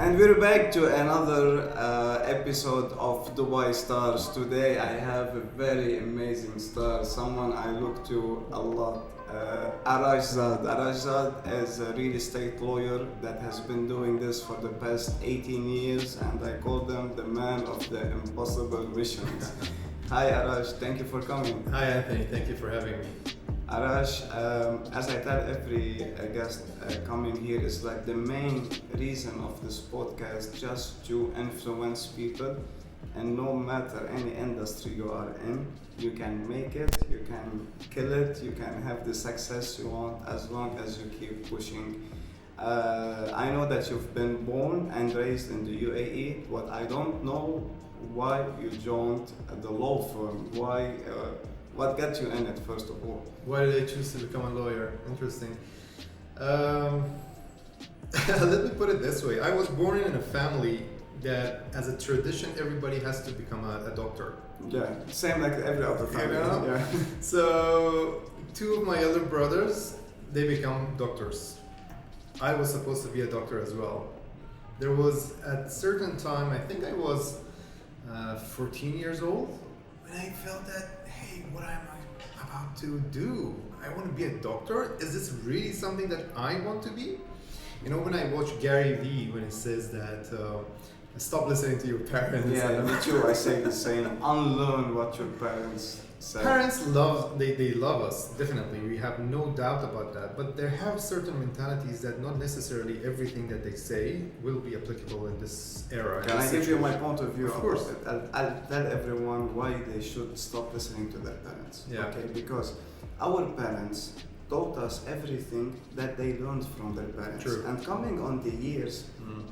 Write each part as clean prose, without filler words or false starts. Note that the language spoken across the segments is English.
And we're back to another episode of Dubai Stars. Today I have a very amazing star, someone I look to a lot. Arash Zad. Arash Zad is a real estate lawyer that has been doing this for the past 18 years, and I call them the man of the impossible missions. Hi Arash, thank you for coming. Hi Anthony, thank you for having me. Arash, as I tell every guest coming here, is like the main reason of this podcast just to influence people, and no matter any industry you are in, you can make it, you can kill it, you can have the success you want as long as you keep pushing. I know that you've been born and raised in the UAE. What I don't know, why you joined the law firm, what got you in it, first of all? Why did I choose to become a lawyer? Interesting. Let me put it this way. I was born in a family that, as a tradition, everybody has to become a doctor. Yeah, same like every other family. You know? Yeah. So, two of my elder brothers, they become doctors. I was supposed to be a doctor as well. There was at a certain time, I think I was 14 years old, when I felt that, hey, what am I about to do? I want to be a doctor? Is this really something that I want to be? You know, when I watch Gary Vee, when he says that, stop listening to your parents. Yeah, me too. I say the same. Unlearn what your parents say. Parents love, they love us, definitely. We have no doubt about that. But they have certain mentalities that not necessarily everything that they say will be applicable in this era. Can I give you my point of view? Of course. I'll tell everyone why they should stop listening to their parents. Yeah. Okay, because our parents taught us everything that they learned from their parents. True. And coming on the years,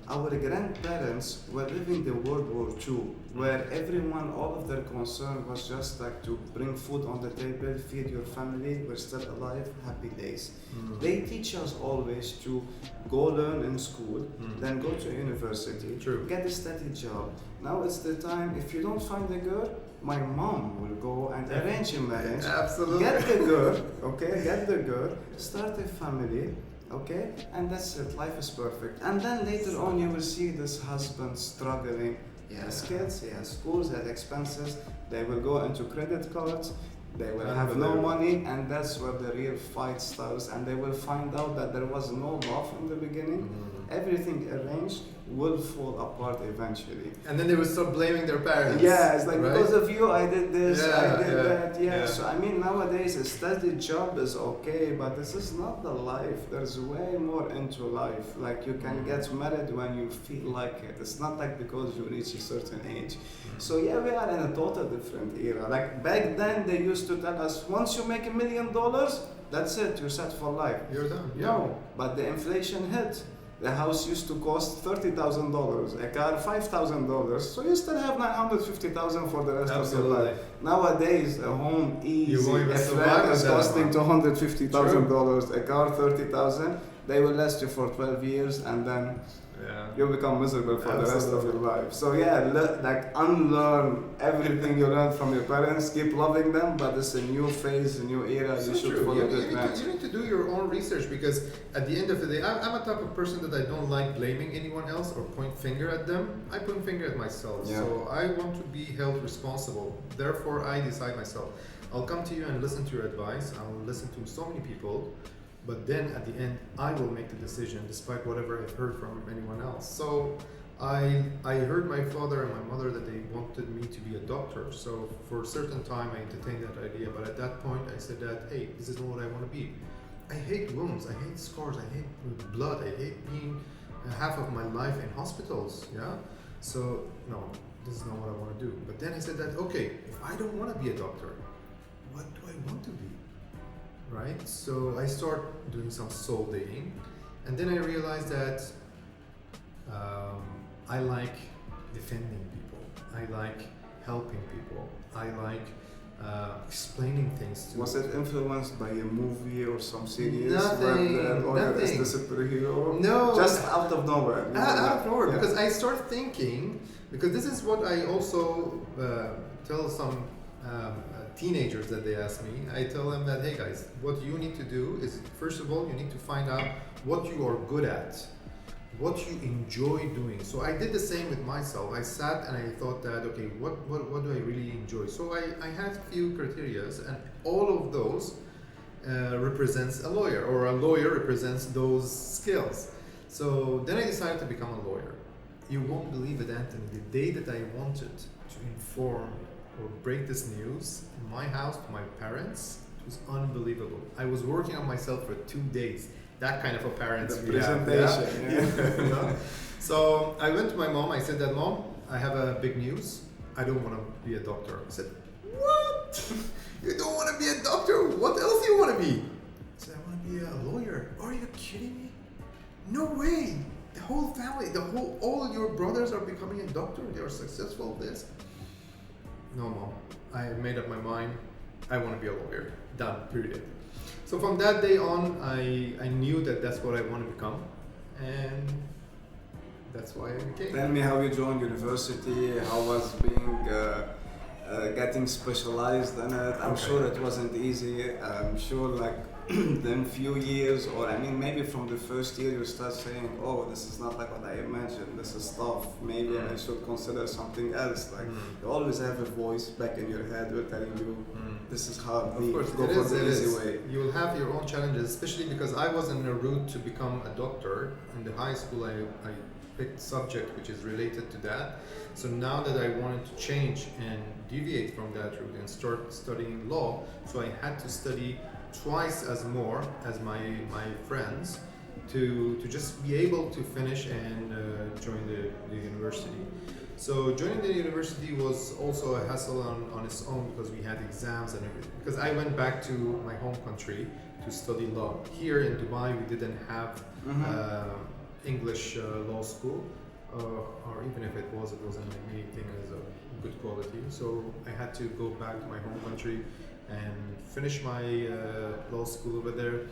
our grandparents were living the World War II, where everyone, all of their concern was just like to bring food on the table, feed your family, we're still alive, happy days. They teach us always to go learn in school, then go to university, True. get a steady job. Now it's the time, if you don't find a girl, my mom will go and arrange a marriage. Absolutely. Get the girl, okay? Get the girl, start a family, okay? And that's it, life is perfect. And then later on you will see this husband struggling. He has kids, he has schools, he has expenses. They will go into credit cards, they will have no money, and that's where the real fight starts. And they will find out that there was no love from the beginning. Everything arranged will fall apart eventually. And then they will start blaming their parents. Yeah, it's like, right? because of you I did this, I did Yeah, that. Yeah. yeah. So I mean, nowadays a steady job is okay, but this is not the life. There's way more into life. Like you can get married when you feel like it. It's not like because you reach a certain age. So yeah, we are in a total different era. Like back then they used to tell us, once you make $1 million, that's it, you're set for life. You're done. Yeah. No, but the inflation hit. The house used to cost $30,000, a car $5,000, so you still have $950,000 for the rest of your life. Nowadays, a home easy, a flat is costing $250,000, a car $30,000. They will last you for 12 years, and then you'll become miserable for the rest of your life. So yeah, like unlearn everything you learned from your parents. Keep loving them, but it's a new phase, a new era. So you should true. follow You the trends. need to do your own research, because at the end of the day, I'm a type of person that I don't like blaming anyone else or point finger at them. I point finger at myself. Yeah. So I want to be held responsible. Therefore, I decide myself. I'll come to you and listen to your advice. I'll listen to so many people. But then at the end, I will make the decision despite whatever I've heard from anyone else. So I heard my father and my mother that they wanted me to be a doctor. So for a certain time, I entertained that idea. But at that point, I said that, hey, this is not what I want to be. I hate wounds, I hate scars, I hate blood, I hate being half of my life in hospitals. Yeah. So no, this is not what I want to do. But then I said that, okay, if I don't want to be a doctor, what do I want to be? Right? So I start doing some soul digging, and then I realized that I like defending people. I like helping people. I like explaining things to. Was it influenced by a movie or some series Nothing, where the lawyer is nothing. the superhero? No. Just out of nowhere. Out of nowhere, Yeah. because I start thinking, because this is what I also tell some teenagers that they ask me. I tell them that, hey guys, what you need to do is, first of all, you need to find out what you are good at. what you enjoy doing. So I did the same with myself. I sat and I thought that, okay, what do I really enjoy? So I had few criterias, and all of those represents a lawyer, or a lawyer represents those skills. So then I decided to become a lawyer. You won't believe it, Anthony. The day that I wanted to inform or break this news in my house to my parents, it was unbelievable. I was working on myself for 2 days. That kind of a parents The we have, presentation, yeah. You know? So I went to my mom. I said that, Mom, I have a big news. I don't want to be a doctor. I said, what? You don't want to be a doctor? What else do you want to be? I said, I want to be a lawyer. Are you kidding me? No way. The whole family, all your brothers are becoming a doctor. They are successful. This. No, Mom. I made up my mind. I want to be a lawyer. Done. Period. So from that day on, I knew that that's what I want to become, and that's why I became. Tell me how you joined university, how was being getting specialized in it. I'm sure it wasn't easy. I'm sure like then few years, or I mean maybe from the first year you start saying, oh, this is not like what I imagined, this is tough, maybe I should consider something else. Like you always have a voice back in your head who telling you this is hard, Of course, go it for is, the it easy is. way. You will have your own challenges, especially because I was in a route to become a doctor. In the high school, I picked subject which is related to that. So now that I wanted to change and deviate from that route and start studying law, so I had to study twice as more as my friends to just be able to finish and join the university. So joining the university was also a hassle on its own because we had exams and everything. Because I went back to my home country to study law. Here in Dubai, we didn't have English law school, or even if it wasn't anything as a good quality. So I had to go back to my home country and finish my law school over there.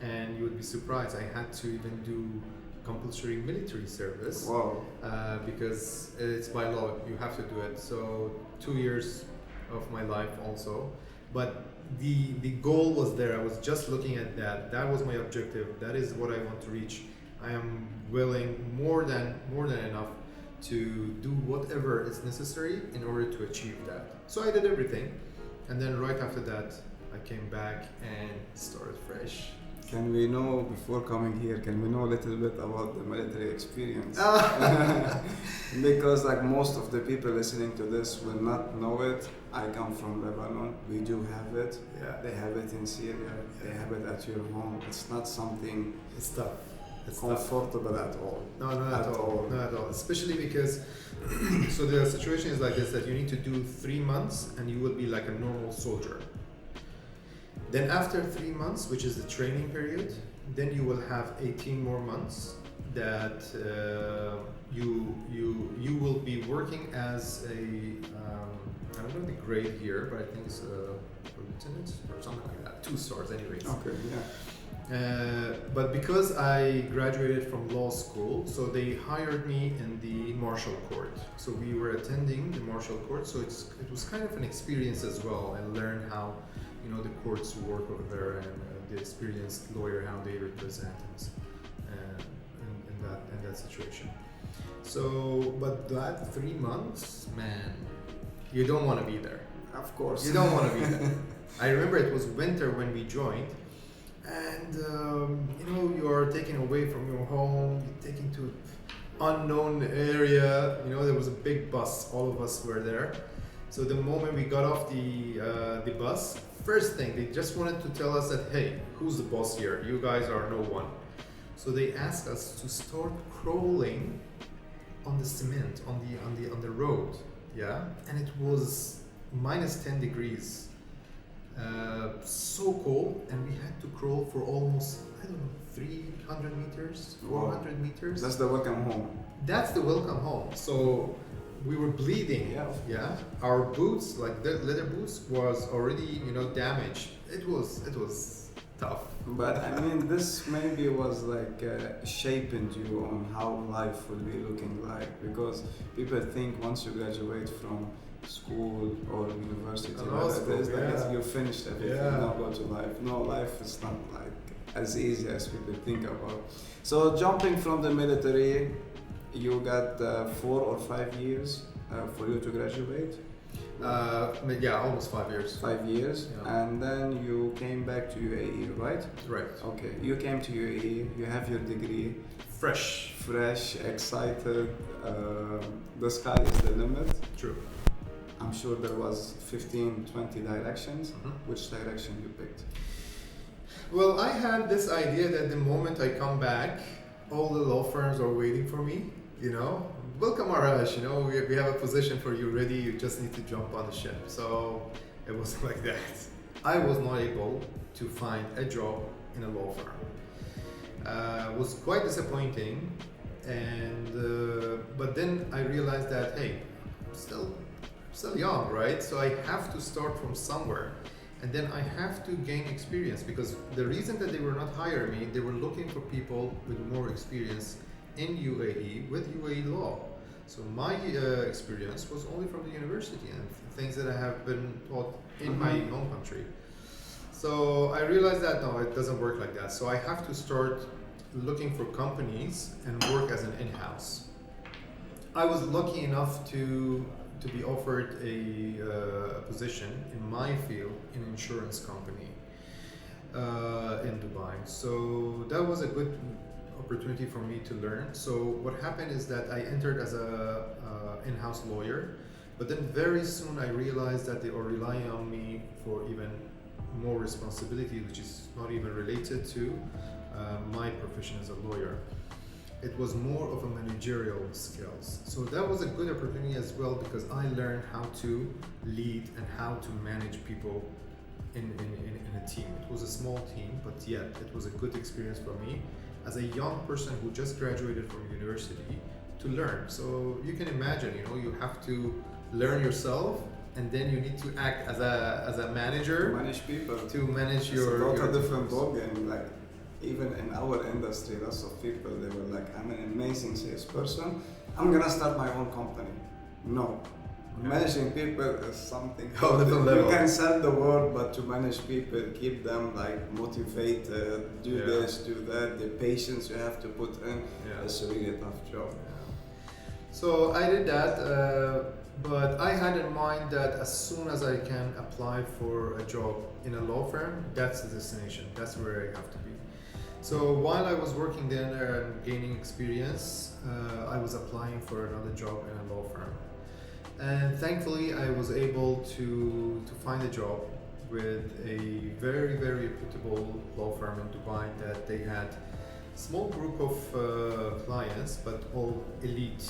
And you would be surprised, I had to even do compulsory military service. Wow. Because it's by law, you have to do it. So 2 years of my life also. But the goal was there. I was just looking at that. That was my objective. That is what I want to reach. I am willing more than enough to do whatever is necessary in order to achieve that. So I did everything. And then right after that, I came back and started fresh. Can we know, before coming here, can we know a little bit about the military experience? Because like most of the people listening to this will not know it. I come from Lebanon. We do have it. Yeah. They have it in Syria. They have it at your home. It's not something It's tough. It's comfortable at all. No, not at all. Not at all. Especially because, so the situation is like this, that you need to do 3 months and you will be like a normal soldier. Then after 3 months, which is the training period, then you will have 18 more months that you will be working as a, I don't know the grade here, but I think it's a lieutenant or something like that, 2 stars anyways. Okay, yeah. But because I graduated from law school, so they hired me in the martial court. So we were attending the martial court, so it was kind of an experience as well. I learned how, the courts work over there, and the experienced lawyer, how they represent in that situation. So, but that 3 months, man, you don't want to be there. Of course. You don't want to be there. I remember it was winter when we joined. And you are taken away from your home, you're taken to unknown area. There was a big bus. All of us were there. So the moment we got off the bus, first thing they just wanted to tell us that, hey, who's the boss here? You guys are no one. So they asked us to start crawling on the cement on the road. Yeah, and it was minus 10 degrees. So cold, and we had to crawl for almost, I don't know, 300 meters, 400 meters. That's the welcome home. That's the welcome home. So we were bleeding. Yeah. Our boots, like the leather boots, was already damaged. It was tough. But I mean, this maybe was like shaping you on how life will be looking like, because people think once you graduate from school or university, you finished everything, now go to life. No, life is not like as easy as people think about. So jumping from the military, you got 4 or 5 years for you to graduate. Yeah, almost 5 years. 5 years, Yeah. and then you came back to UAE, right? Right. Okay, you came to UAE, you have your degree, fresh, excited, the sky is the limit. True. I'm sure there was 15, 20 directions. Mhm. Which direction you picked? Well, I had this idea that the moment I come back, all the law firms are waiting for me. You know, welcome Arash. You know, we have a position for you ready. You just need to jump on the ship. So it was like that. I was not able to find a job in a law firm. It was quite disappointing, and but then I realized that hey, still young, right? So I have to start from somewhere. And then I have to gain experience, because the reason that they were not hiring me, they were looking for people with more experience in UAE with UAE law. So my experience was only from the university and things that I have been taught in my own country. So I realized that no, it doesn't work like that. So I have to start looking for companies and work as an in-house. I was lucky enough to be offered a position in my field in an insurance company in Dubai. So that was a good opportunity for me to learn. So what happened is that I entered as a in-house lawyer, but then very soon I realized that they are relying on me for even more responsibility, which is not even related to my profession as a lawyer. It was more of a managerial skills. So that was a good opportunity as well, because I learned how to lead and how to manage people in a team. It was a small team, but yet it was a good experience for me as a young person who just graduated from university to learn. So you can imagine, you know, you have to learn yourself, and then you need to act as a manager To manage people. to manage It's your a total different teams. ballgame. Like, even in our industry, lots of people, they were like, I'm an amazing salesperson, I'm gonna start my own company. No. Managing people is something Whole different you level. can sell the word, but to manage people, keep them like motivated, do Yeah. this, do that, the patience you have to put in, Yeah. it's a really tough job. So I did that, but I had in mind that as soon as I can apply for a job in a law firm, that's the destination, that's where I have to be. So while I was working there and gaining experience, I was applying for another job in a law firm. And thankfully I was able to find a job with a very, very reputable law firm in Dubai that they had small group of clients, but all elite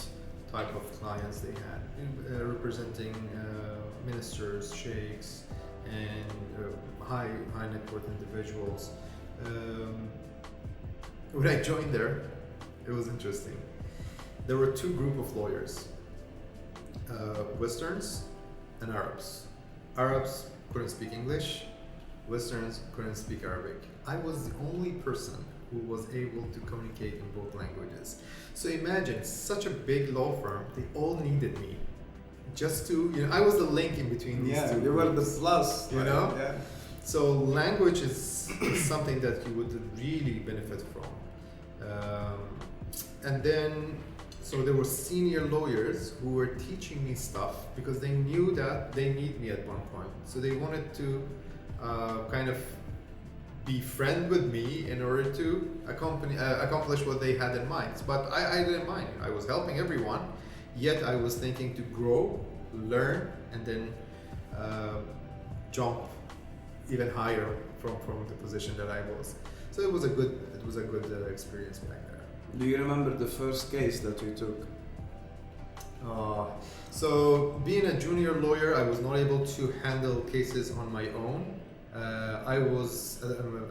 type of clients they had, representing ministers, sheikhs, and high net worth individuals. When I joined there, it was interesting. There were two group of lawyers, Westerns and Arabs. Arabs couldn't speak English, Westerns couldn't speak Arabic. I was the only person who was able to communicate in both languages. So imagine, such a big law firm, they all needed me. Just to, you know, I was the link in between these two You were the groups, plus, you like, know? Yeah. So language is something that you would really benefit from. And then, so there were senior lawyers who were teaching me stuff because they knew that they need me at one point. So they wanted to kind of be friend with me in order to accomplish what they had in mind. But I didn't mind. I was helping everyone, yet I was thinking to grow, learn, and then jump even higher from the position that I was. So it was a good experience back there. Do you remember the first case that you took? So being a junior lawyer, I was not able to handle cases on my own. I was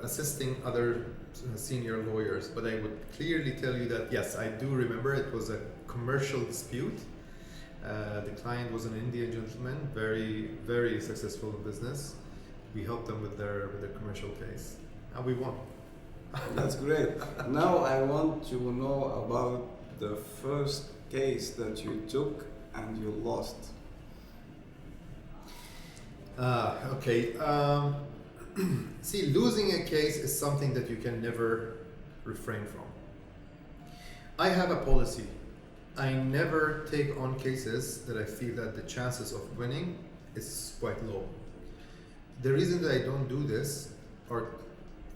assisting other senior lawyers, but I would clearly tell you that yes, I do remember it was a commercial dispute. The client was an Indian gentleman, very, very successful in business. We helped them with their commercial case, and we won. That's great. Now I want to know about the first case that you took and you lost. Okay. See, losing a case is something that you can never refrain from. I have a policy. I never take on cases that I feel that the chances of winning is quite low. The reason that I don't do this are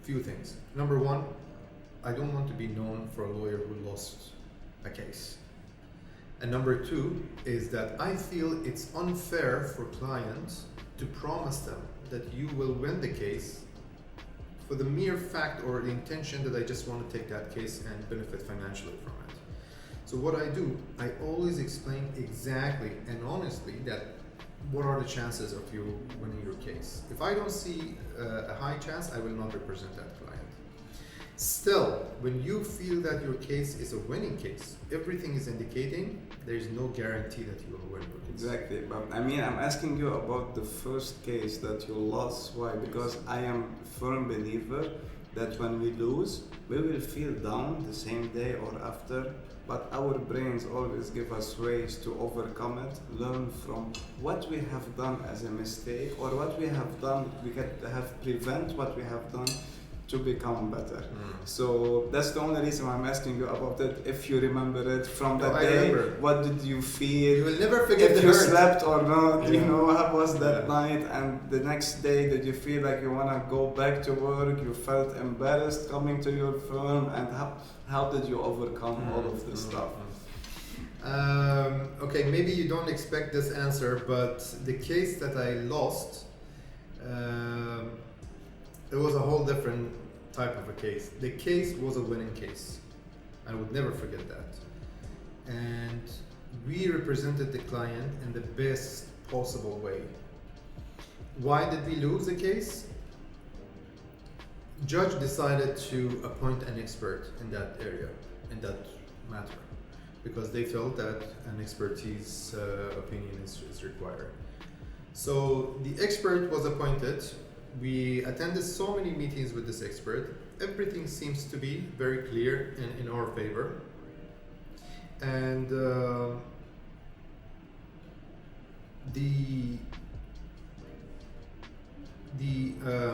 few things. Number one, I don't want to be known for a lawyer who lost a case. And number two is that I feel it's unfair for clients to promise them that you will win the case for the mere fact or the intention that I just want to take that case and benefit financially from it. So what I do, I always explain exactly and honestly that what are the chances of you winning your case. If I don't see a high chance, I will not represent that client. Still, when you feel that your case is a winning case, everything is indicating there is no guarantee that you will win your case. Exactly, but I mean, I'm asking you about the first case that you lost. Why? Because I am a firm believer that when we lose, we will feel down the same day or after, but our brains always give us ways to overcome it, learn from what we have done as a mistake or what we have done, we can have prevent what we have done to become better. So that's the only reason why I'm asking you about it. If you remember it from that day, what did you feel? You will never forget if the you hurt. slept or not, Yeah. you know, how was that night? And the next day, did you feel like you want to go back to work? You felt embarrassed coming to your firm, and how did you overcome all of this stuff? Okay, maybe you don't expect this answer, but the case that I lost, it was a whole different type of a case. The case was a winning case. I would never forget that. And we represented the client in the best possible way. Why did we lose the case? Judge decided to appoint an expert in that area, in that matter, because they felt that an expertise opinion is required. So the expert was appointed. We attended so many meetings with this expert. Everything seems to be very clear in our favor. And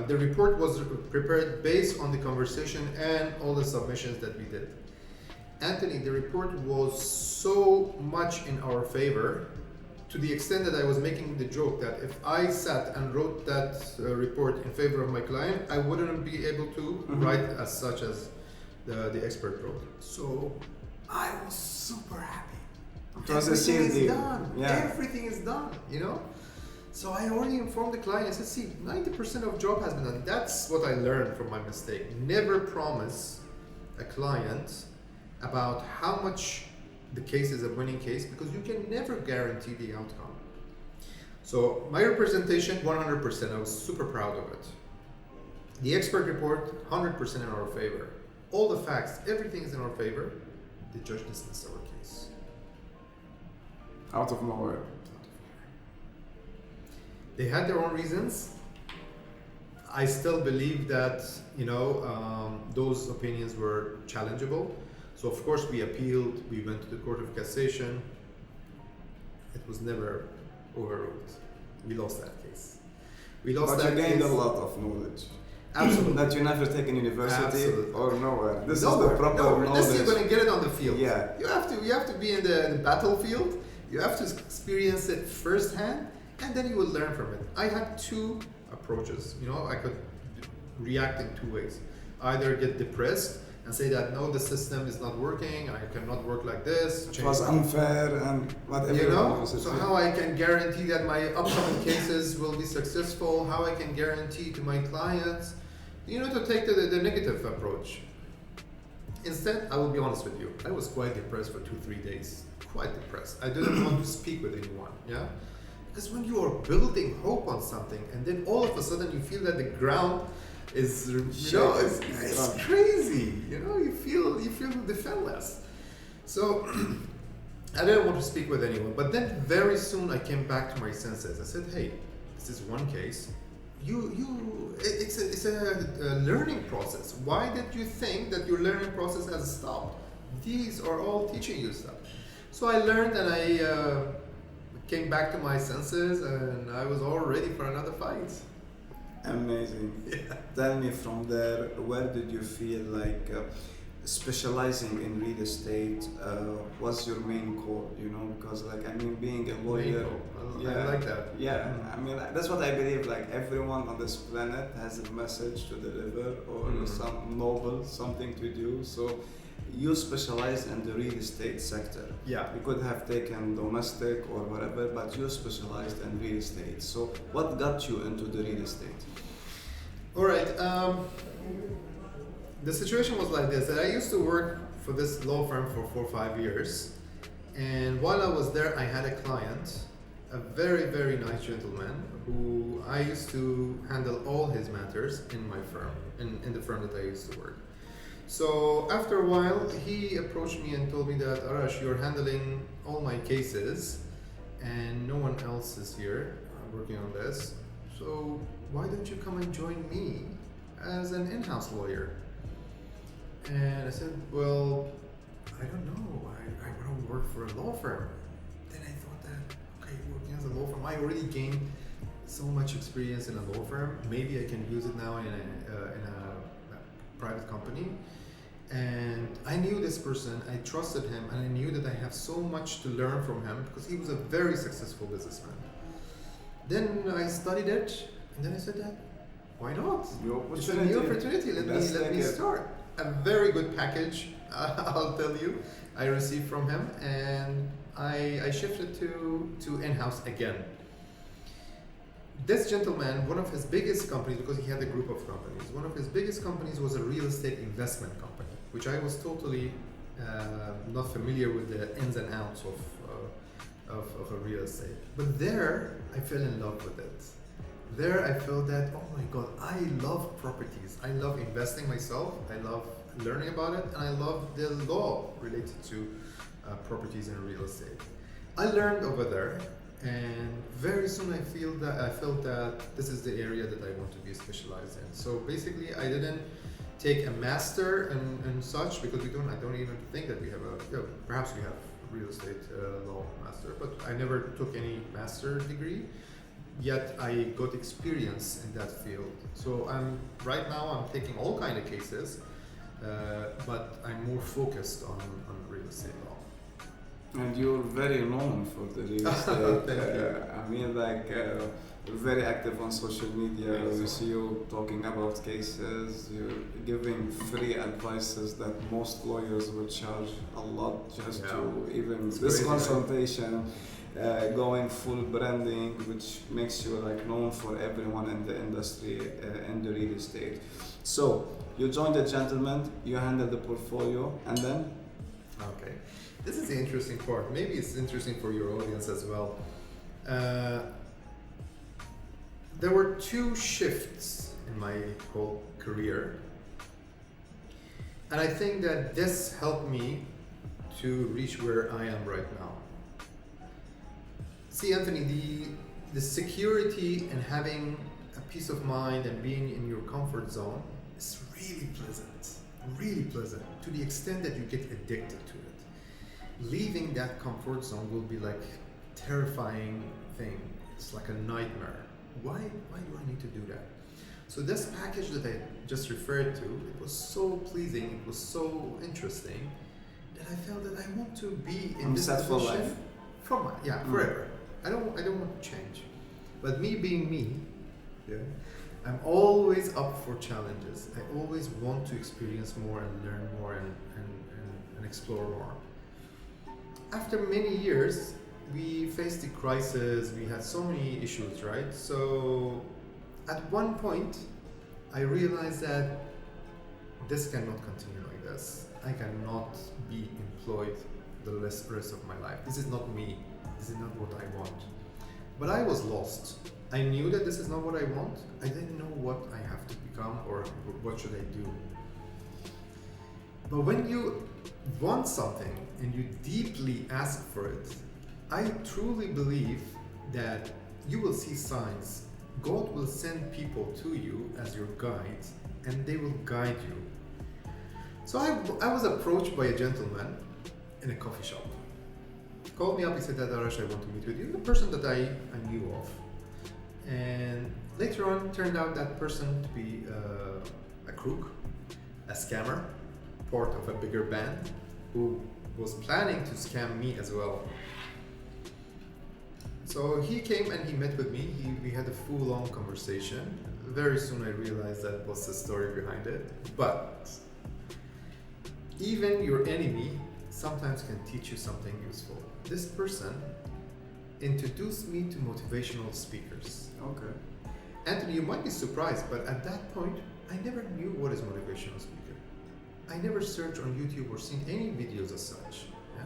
the report was prepared based on the conversation and all the submissions that we did. Anthony, the report was so much in our favor, to the extent that I was making the joke that if I sat and wrote that report in favor of my client, I wouldn't be able to write as such as the expert wrote. So I was super happy. Everything is done. Yeah. Everything is done, you know? So I already informed the client. I said, see, 90% of job has been done. That's what I learned from my mistake. Never promise a client about how much the case is a winning case, because you can never guarantee the outcome. So my representation, 100%. I was super proud of it. The expert report, 100% in our favor. All the facts, everything is in our favor. The judge dismissed our case. Out of nowhere. They had their own reasons. I still believe that, you know, those opinions were challengeable. So of course we appealed, we went to the Court of Cassation. It was never overruled. We lost that case. We lost but that you gained case. a lot of knowledge. Absolutely. That you never take in university. Absolutely. Or nowhere. This Nowhere, is the proper nowhere. knowledge. Unless you're going to get it on the field. Yeah. You have to be in the battlefield. You have to experience it firsthand, and then you will learn from it. I had two approaches. You know, I could react in two ways. Either get depressed and say that no, the system is not working, I cannot work like this. It was unfair and whatever. You know, so how I can guarantee that my upcoming cases will be successful, how I can guarantee to my clients, you know, to take the negative approach. Instead, I will be honest with you, I was quite depressed for 2-3 days, quite depressed. I didn't want to speak with anyone, yeah? Because when you are building hope on something and then all of a sudden you feel that the ground is, you know, it's crazy. You know, you feel defenseless. So I didn't want to speak with anyone. But then very soon I came back to my senses. I said, hey, this is one case. It's a learning process. Why did you think that your learning process has stopped? These are all teaching you stuff. So I learned and I came back to my senses and I was all ready for another fight. Amazing. Yeah. Tell me from there, where did you feel like specializing in real estate was your main goal? You know, because like I mean, being a lawyer, I like that. yeah. I mean, that's what I believe. Like everyone on this planet has a message to deliver or some noble something to do. So you specialize in the real estate sector. Yeah. You could have taken domestic or whatever, but you specialized in real estate. So what got you into the real estate? All right. The situation was like this: that I used to work for this law firm for 4 or 5 years, and while I was there, I had a client, a very very nice gentleman who I used to handle all his matters in my firm, in the firm that I used to work. So after a while, he approached me and told me that, Arash, you're handling all my cases and no one else is here working on this. So why don't you come and join me as an in-house lawyer? And I said, well, I don't know. I want to work for a law firm. Then I thought that, okay, working as a law firm, I already gained so much experience in a law firm. Maybe I can use it now in a private company. And I knew this person, I trusted him, and I knew that I have so much to learn from him because he was a very successful businessman. Then I studied it, and then I said that, why not? It's a new opportunity. Let me start. A very good package, I'll tell you, I received from him, and I shifted to in-house again. This gentleman, one of his biggest companies, because he had a group of companies, one of his biggest companies was a real estate investment company, which I was totally not familiar with the ins and outs of a real estate. But there, I fell in love with it. There, I felt that, oh my God, I love properties. I love investing myself. I love learning about it, and I love the law related to properties and real estate. I learned over there. And very soon I felt that this is the area that I want to be specialized in. So basically I didn't take a master and such because I don't even think that we have perhaps we have real estate law master, but I never took any master degree, yet I got experience in that field. So right now I'm taking all kind of cases, but I'm more focused on real estate law. And you're very known for the real estate. I mean, like, you're very active on social media. We see you talking about cases. You're giving free advices that most lawyers would charge a lot just to even it's this crazy, consultation. Right? Going full branding, which makes you like known for everyone in the industry in the real estate. So you joined the gentleman, you handled the portfolio, and then. Okay. This is the interesting part. Maybe it's interesting for your audience as well. There were 2 shifts in my whole career. And I think that this helped me to reach where I am right now. See, Anthony, the security and having a peace of mind and being in your comfort zone is really pleasant, to the extent that you get addicted to it. Leaving that comfort zone will be like terrifying thing. It's like a nightmare. Why do I need to do that? So this package that I just referred to, it was so pleasing, it was so interesting that I felt that I want to be in this position for life. Forever. I don't want to change. But me being me, I'm always up for challenges. I always want to experience more and learn more and explore more. After many years, we faced the crisis, we had so many issues, right? So at one point, I realized that this cannot continue like this. I cannot be employed the rest of my life. This is not me. This is not what I want. But I was lost. I knew that this is not what I want. I didn't know what I have to become or what should I do. But when you want something and you deeply ask for it, I truly believe that you will see signs. God will send people to you as your guides, and they will guide you. So I was approached by a gentleman in a coffee shop. He called me up, he said that, Arash, I want to meet with you. The person that I knew of. And later on, turned out that person to be a crook, a scammer, part of a bigger band who was planning to scam me as well. So he came and he met with me. We had a full-on conversation. Very soon I realized that was the story behind it. But even your enemy sometimes can teach you something useful. This person introduced me to motivational speakers. Okay. Anthony, you might be surprised, but at that point, I never knew what is motivational speaker. I never searched on YouTube or seen any videos as such. Yeah?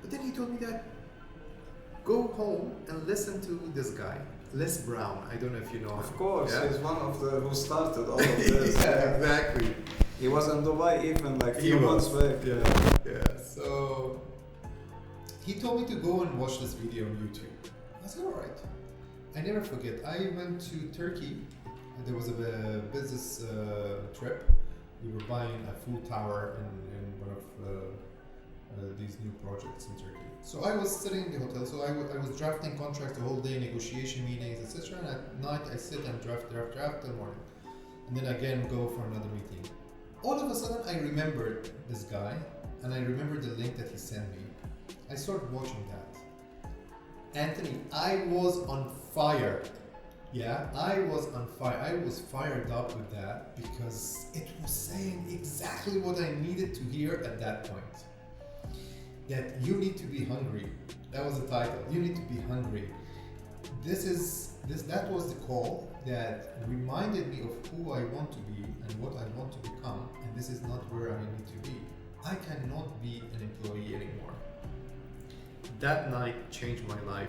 But then he told me that go home and listen to this guy, Les Brown. I don't know if you know him. Of course, Yeah? he's one of the who started all of this. Yeah, exactly. He was in Dubai even like He few was. months back. Yeah. So he told me to go and watch this video on YouTube. I said, all right. I never forget. I went to Turkey. There was a business trip. We were buying a full tower in one of these new projects in Turkey. So I was sitting in the hotel. So I was drafting contracts the whole day, negotiation meetings, etc. And at night I sit and draft till morning, and then again go for another meeting. All of a sudden I remembered this guy, and I remembered the link that he sent me. I started watching that. Anthony, I was on fire. Yeah, I was on fire. I was fired up with that because it was saying exactly what I needed to hear at that point. That you need to be hungry. That was the title. You need to be hungry. That was the call that reminded me of who I want to be and what I want to become, and this is not where I need to be. I cannot be an employee anymore. That night changed my life.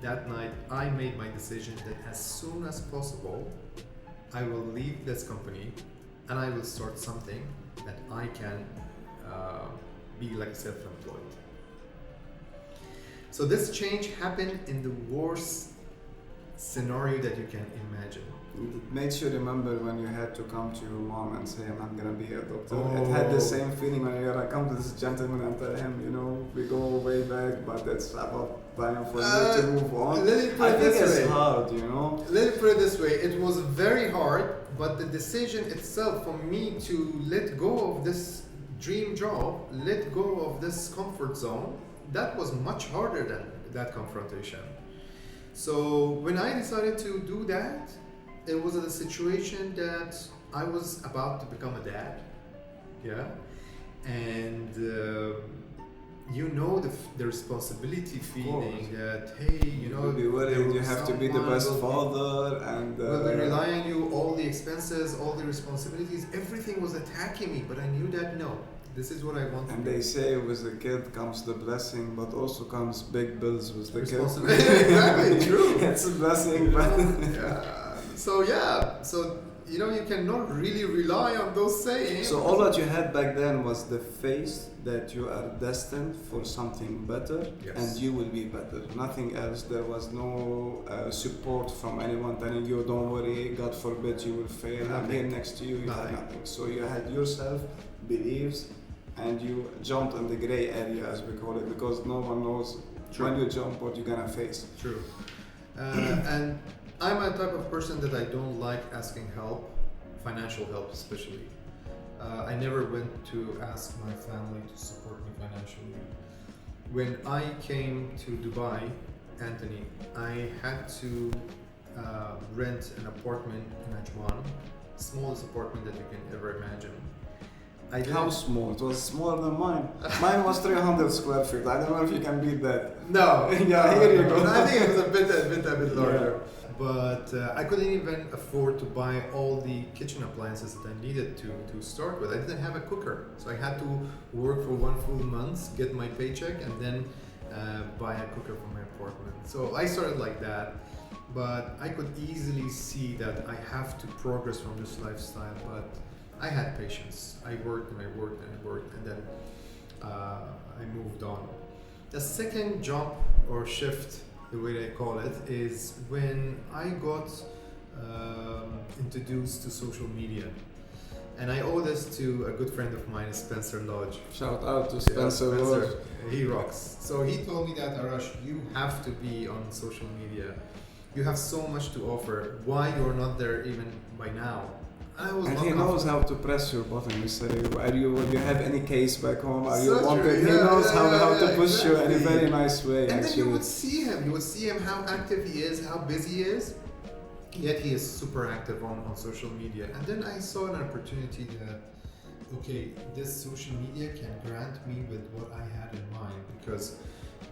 That night I made my decision that as soon as possible I will leave this company and I will start something that I can be like self-employed. So this change happened in the worst scenario that you can imagine. It made you remember when you had to come to your mom and say, I'm gonna be a doctor. Oh. It had the same feeling when you're gonna come to this gentleman and tell him, we go way back, but it's about time for you to move on. Let me put it I think this it's way. hard, Let me put it this way. It was very hard, but the decision itself for me to let go of this dream job, let go of this comfort zone, that was much harder than that confrontation. So when I decided to do that, it was a situation that I was about to become a dad, yeah, and the responsibility feeling that you'll be worried, you have to be the best father, and will be relying on you, all the expenses, all the responsibilities, everything was attacking me, but I knew that no, this is what I want to and do. they say with the kid comes the blessing, but also comes big bills with the kid. Exactly, true. It's a blessing, but So you cannot really rely on those sayings. so all that you had back then was the faith that you are destined for something better, Yes. and you will be better. Nothing else. There was no support from anyone telling you, don't worry, God forbid you will fail. I'm Nothing. here next to you. You had nothing. So you had yourself, beliefs, and you jumped in the gray area, as we call it, because no one knows when you jump what you're gonna face. True. And I'm a type of person that I don't like asking help, financial help especially. I never went to ask my family to support me financially. When I came to Dubai, Anthony, I had to rent an apartment in Ajman, smallest apartment that you can ever imagine. How small? It was smaller than mine. Mine was 300 square feet. I don't know if you can beat that. No. Yeah, here you go. I think it was a bit larger. Yeah. But I couldn't even afford to buy all the kitchen appliances that I needed to start with. I didn't have a cooker, so I had to work for 1 full month, get my paycheck, and then buy a cooker for my apartment. So I started like that, but I could easily see that I have to progress from this lifestyle, but I had patience. I worked and I worked and I worked, and then I moved on. The second jump or shift, the way they call it, is when I got introduced to social media. And I owe this to a good friend of mine, Spencer Lodge. Shout out to Spencer Lodge. He rocks. So he told me that, Arash, you have to be on social media. You have so much to offer. Why you're not there even by now? I was And not he knows comfortable. how to press your button. You say, do you have any case back home? Are you So wanted? true, He yeah, knows yeah, how yeah, to yeah, push you in a exactly. very nice way. And then you actually. would see him. You would see him how active he is, how busy he is. Yet he is super active on social media. And then I saw an opportunity that, okay, this social media can grant me with what I had in mind. Because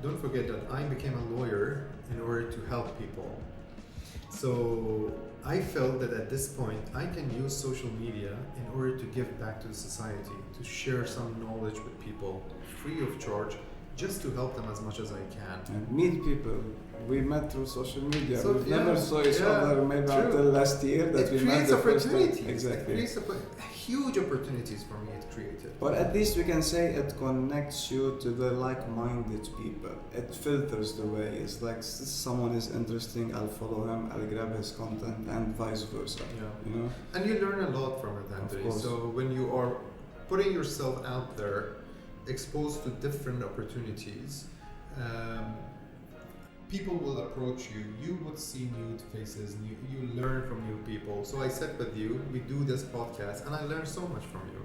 don't forget that I became a lawyer in order to help people. So I felt that at this point I can use social media in order to give back to the society, to share some knowledge with people free of charge, just to help them as much as I can. And meet people. We met through social media. So, We yeah, never saw each yeah, other maybe true. until last year that It we met creates the first time. opportunities. Exactly. It creates huge opportunities for me. It created. But at least we can say it connects you to the like-minded people. It filters the way. It's like someone is interesting, I'll follow him, I'll grab his content, and vice versa. Yeah. You know? And you learn a lot from it, Andre. course. So when you are putting yourself out there, exposed to different opportunities, people will approach you. You would see new faces. You learn from new people. So I sat with you. We do this podcast, and I learned so much from you.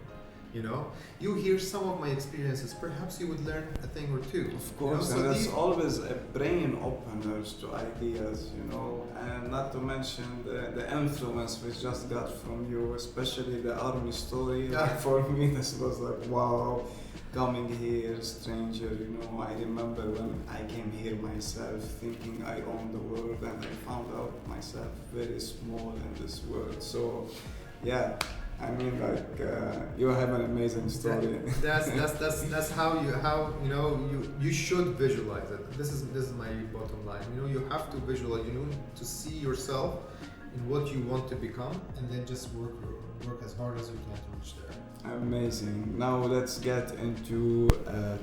You know, you hear some of my experiences. Perhaps you would learn a thing or two. Of course, you know? and there's always a brain openers to ideas, you know, and not to mention the influence we just got from you, especially the army story. Yeah. Like for me, this was like, wow, coming here, stranger, you know. I remember when I came here myself thinking I own the world, and I found out myself very small in this world. So, yeah. I mean, like you have an amazing story. That's how you know you should visualize it. This is my bottom line. You know, you have to visualize. You know, to see yourself in what you want to become, and then just work as hard as you can to reach there. Amazing. Now let's get into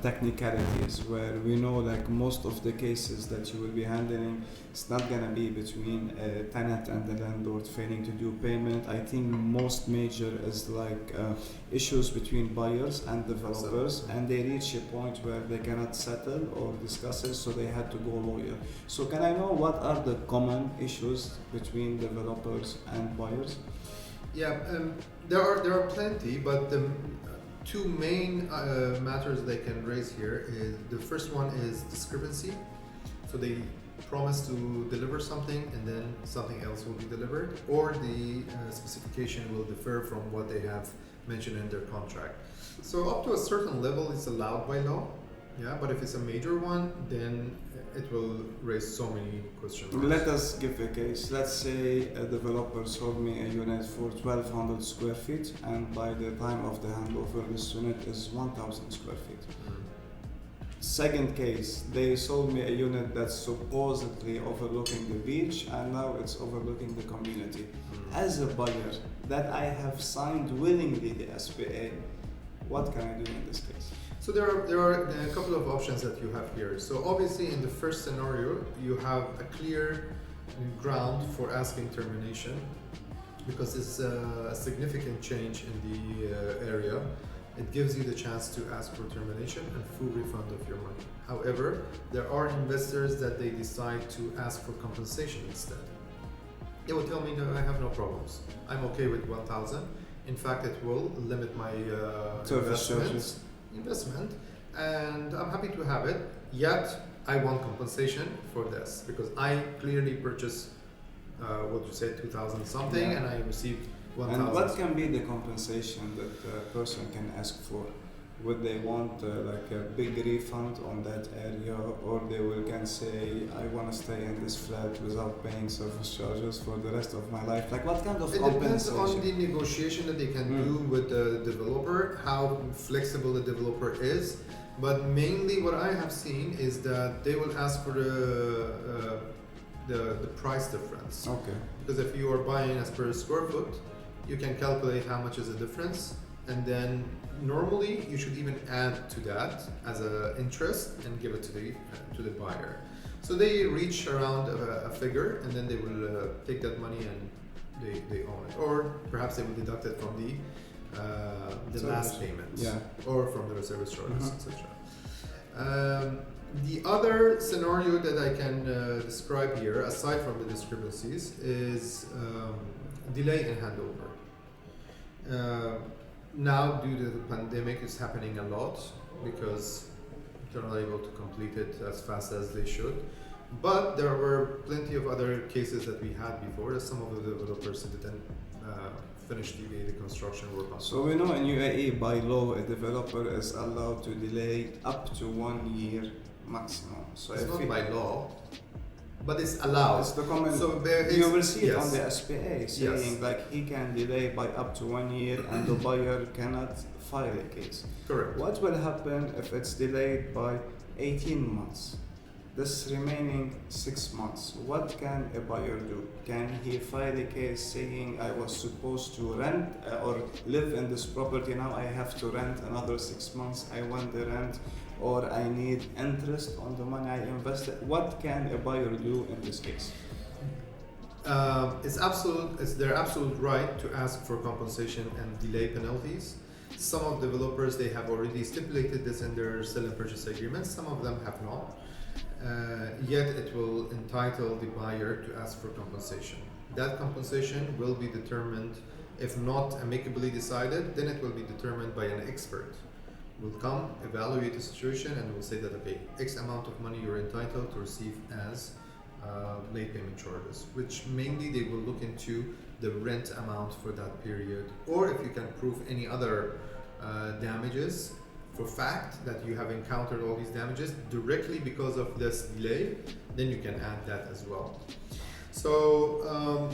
technicalities, where we know like most of the cases that you will be handling, it's not gonna be between a tenant and the landlord failing to do payment. I think most major is like issues between buyers and developers, and they reach a point where they cannot settle or discuss it, so they had to go lawyer. So can I know what are the common issues between developers and buyers? Yeah, there are plenty, but the two main matters they can raise here is the first one is discrepancy. So they promise to deliver something and then something else will be delivered, or the specification will differ from what they have mentioned in their contract. So up to a certain level, it's allowed by law. Yeah, but if it's a major one, then it will raise so many questions. Let us give a case. Let's say a developer sold me a unit for 1200 square feet, and by the time of the handover, this unit is 1000 square feet. Second case, they sold me a unit that's supposedly overlooking the beach, and now it's overlooking the community. As a buyer, that I have signed willingly the SPA, what can I do in this case? So there are a couple of options that you have here. So obviously in the first scenario, you have a clear ground for asking termination, because it's a significant change in the area. It gives you the chance to ask for termination and full refund of your money. However, there are investors that they decide to ask for compensation instead. They will tell me, no, I have no problems. I'm okay with 1,000. In fact, it will limit my investment, and I'm happy to have it. Yet, I want compensation for this because I clearly purchased what you said, 2,000 something, Yeah. and I received 1,000. And what can be the compensation that a person can ask for? Would they want like a big refund on that area, or they will can say, I want to stay in this flat without paying service charges for the rest of my life? Like what kind of It depends compensation? on the negotiation that they can do with the developer, how flexible the developer is. But mainly what I have seen is that they will ask for the price difference. Okay. Because if you are buying as per square foot, you can calculate how much is the difference, and then normally you should even add to that as an interest and give it to the buyer. So they reach around a figure, and then they will take that money and they own it, or perhaps they will deduct it from the last payment, Yeah. or from their service charges, etc. The other scenario that I can describe here, aside from the discrepancies, is delay in handover. Now, due to the pandemic, it's happening a lot because they're not able to complete it as fast as they should. But there were plenty of other cases that we had before that some of the developers didn't finish the construction work on. So we know in UAE by law a developer is allowed to delay up to 1 year maximum. So It's if not he- by law, but it's allowed. It's the common. So there is, You will see it on yes. the SPA saying Yes. like he can delay by up to 1 year and the buyer cannot file a case. Correct. What will happen if it's delayed by 18 months? This remaining 6 months, what can a buyer do? Can he file a case saying I was supposed to rent or live in this property, now I have to rent another 6 months, I want the rent, or I need interest on the money I invested? What can a buyer do in this case? It's their absolute right to ask for compensation and delay penalties. Some of developers, they have already stipulated this in their sell and purchase agreements. Some of them have not. Yet it will entitle the buyer to ask for compensation. That compensation will be determined, if not amicably decided, then it will be determined by an expert. Will come, evaluate the situation, and will say that okay, X amount of money you're entitled to receive as late payment charges, which mainly they will look into the rent amount for that period, or if you can prove any other damages for fact that you have encountered all these damages directly because of this delay, then you can add that as well. So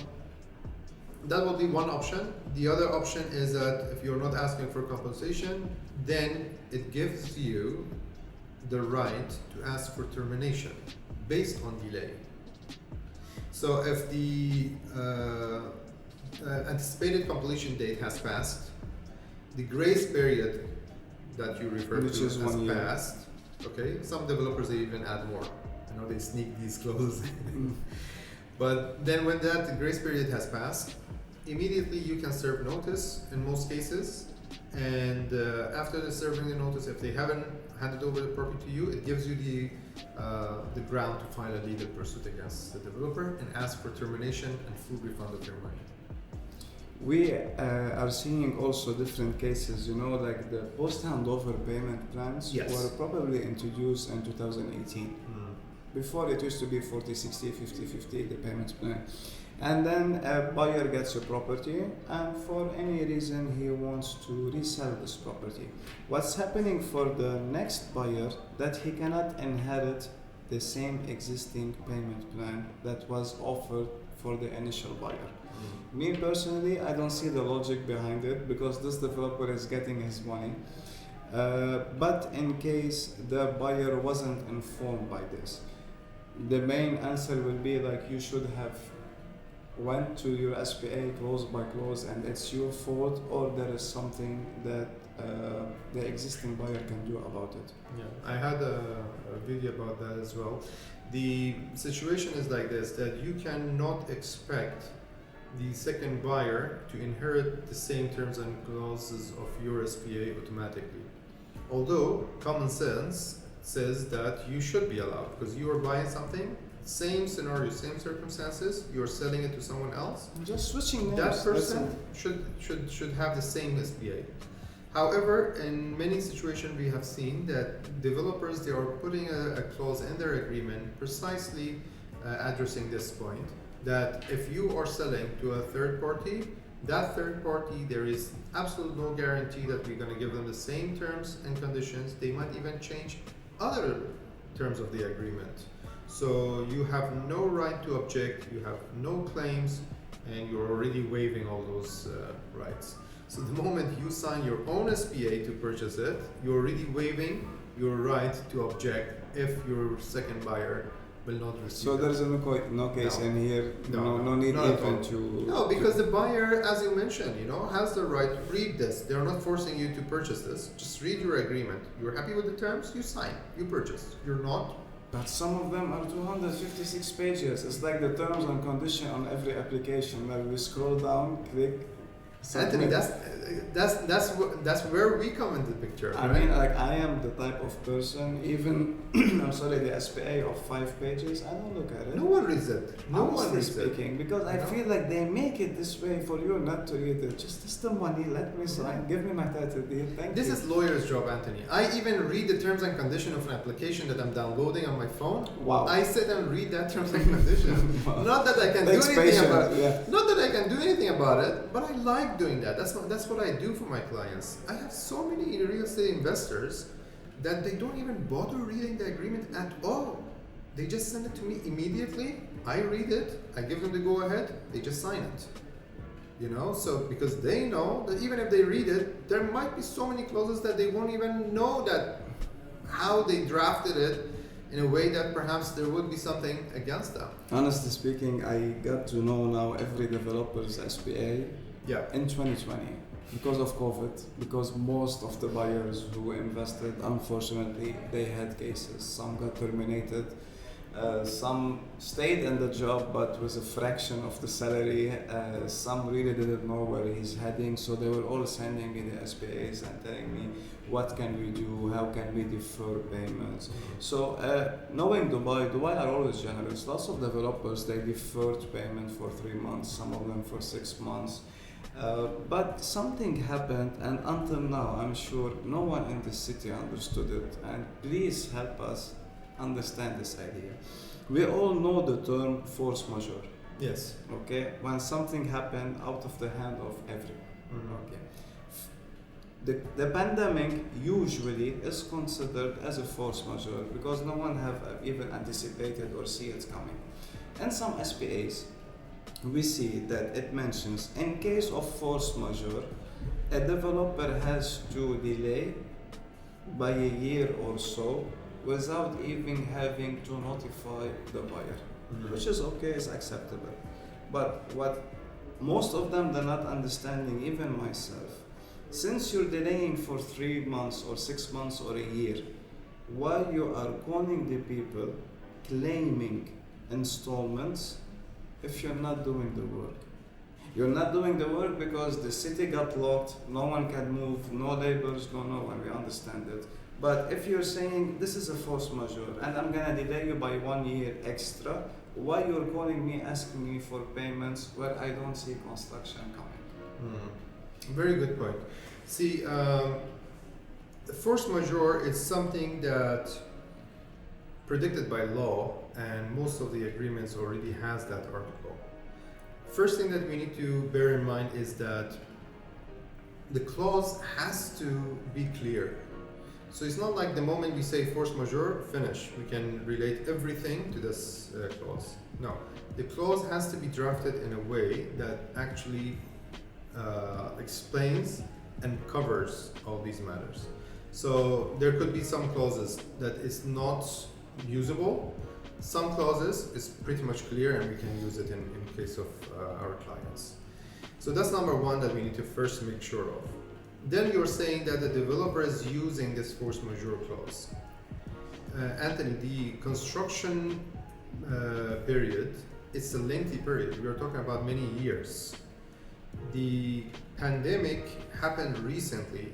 that will be one option. The other option is that if you're not asking for compensation, then it gives you the right to ask for termination based on delay. So if the anticipated completion date has passed, the grace period that you refer Which to is has 1 year. passed. Okay, some developers they even add more. You know, they sneak these clauses. But then when that grace period has passed, immediately you can serve notice in most cases. And after the serving the notice, if they haven't handed over the property to you, it gives you the ground to file a legal pursuit against the developer and ask for termination and full refund of your money. We are seeing also different cases, you know, like the post-handover payment plans Yes. were probably introduced in 2018. Before it used to be 40-60, 50-50, the payment plan. And then a buyer gets a property and for any reason he wants to resell this property. What's happening for the next buyer that he cannot inherit the same existing payment plan that was offered for the initial buyer. Me personally, I don't see the logic behind it because this developer is getting his money. But in case the buyer wasn't informed by this, the main answer will be like you should have went to your SPA clause by clause and it's your fault, or there is something that the existing buyer can do about it. Yeah, I had a video about that as well. The situation is like this, that you cannot expect the second buyer to inherit the same terms and clauses of your SPA automatically. Although common sense says that you should be allowed because you are buying something, same scenario, same circumstances, you're selling it to someone else. Just switching names. That that's person it. should have the same SPA. However, in many situations we have seen that developers, they are putting a clause in their agreement precisely addressing this point, that if you are selling to a third party, that third party, there is absolutely no guarantee that we're going to give them the same terms and conditions. They might even change other terms of the agreement. So you have no right to object, you have no claims, and you're already waiving all those rights. So the moment you sign your own SPA to purchase it, you're already waiving your right to object if your second buyer will not receive So it. there's no case No. in here, no need not at even all. to... No, because the buyer, as you mentioned, has the right to read this. They're not forcing you to purchase this. Just read your agreement. You're happy with the terms, you sign, you purchase. You're not. But some of them are 256 pages. It's like the terms and condition on every application where we scroll down, click, Anthony, that's where we come into the picture. I mean, like, I am the type of person, even, I'm sorry, the SPA of 5 pages, I don't look at it. No one reads it. No one Honestly reads it. speaking, because I feel like they make it this way for you not to read it. Just the money, let me sign, give me my title deed, thank This you. is lawyer's job, Anthony. I even read the terms and conditions of an application that I'm downloading on my phone. Wow. I sit and read that terms and conditions. Wow. Not that I can Takes do anything patience, about it. yeah. Not that I can do anything about it, but I like doing that. That's what I do for my clients. I have so many real estate investors that they don't even bother reading the agreement at all. They just send it to me immediately. I read it. I give them the go ahead. They just sign it. You know, so because they know that even if they read it, there might be so many clauses that they won't even know that how they drafted it in a way that perhaps there would be something against them. Honestly speaking, I got to know now every developer's SPA Yeah. in 2020 because of COVID, because most of the buyers who invested, unfortunately, they had cases. Some got terminated, some stayed in the job but with a fraction of the salary. Some really didn't know where he's heading, so they were all sending me the SPAs and telling me what can we do, how can we defer payments. So knowing Dubai are always generous. Lots of developers, they deferred payment for 3 months, some of them for 6 months. But something happened, and until now, I'm sure no one in the city understood it. And please help us understand this idea. We all know the term force majeure. Yes. Okay, when something happened out of the hand of everyone. Mm-hmm. Okay. The pandemic usually is considered as a force majeure because no one have even anticipated or see it coming. In some SPAs, we see that it mentions in case of force majeure, a developer has to delay by a year or so without even having to notify the buyer, which is okay, is acceptable. But what most of them are not understanding, even myself, since you're delaying for 3 months or 6 months or a year, why you are calling the people claiming installments if you're not doing the work? You're not doing the work because the city got locked, no one can move, no labors, no one, we understand it. But if you're saying this is a force majeure and I'm gonna delay you by 1 year extra, why you're calling me asking me for payments where I don't see construction coming? Very good point. See, the force majeure is something that predicted by law, and most of the agreements already has that article. First thing that we need to bear in mind is that the clause has to be clear. So it's not like the moment we say force majeure, finish. We can relate everything to this clause. No, the clause has to be drafted in a way that actually explains and covers all these matters. So there could be some clauses that is not usable. Some clauses is pretty much clear and we can use it in case of our clients. So that's number one that we need to first make sure of. Then you're saying that the developer is using this force majeure clause. Anthony, the construction period, it's a lengthy period. We are talking about many years. The pandemic happened recently,